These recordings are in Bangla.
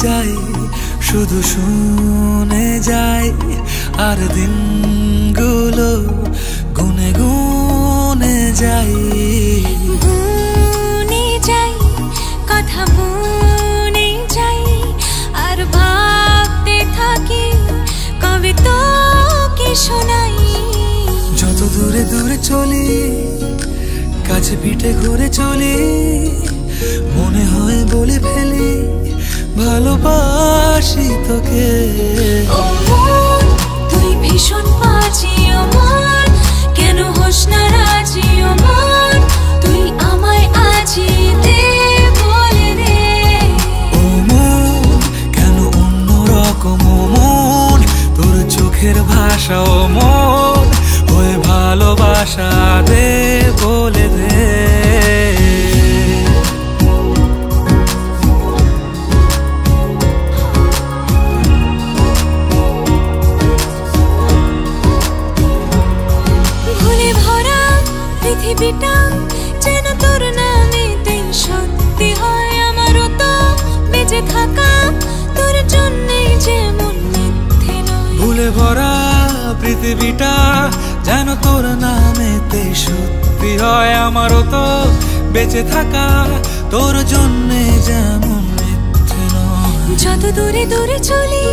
চাই, শুধু শুনে যাই, আর দিনগুলো গুনে গুনে যাই। গুনে যাই, কথা বনে যাই, আর ভাবতে থাকি কবে তোকে শোনাই। যত দূরে দূরে চলি, কাছে পিঠে ঘুরে চলি, মনে হয় বলে ফেলি ভালোবাসি তোকে। ও মন, তুই ভীষণ বাজি, ও মন, কেন হোস না রাজি, ও মন, তুই আমায় আজি দে, বলে দে। ও মন, কেন অন্য রকম, ও মন, তোর চোখের ভাষা, ও মন, হয়ে ভালোবাসা দে, বলে দে। পৃথিবীটা যেন তোর নামেতেই সত্যি হয়, আমারও তো বেঁচে থাকা তোর জন্যই যেমন মিথ্যে নয়। ভুলে ভরা পৃথিবীটা যেন তোর নামেতে সত্যি হয়, আমারও তো বেঁচে থাকা তোর জন্যে যেমন মিথ্যে নয়। যত দূরে দূরে চলি,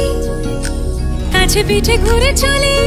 কাছে পিঠে ঘুরে চলি,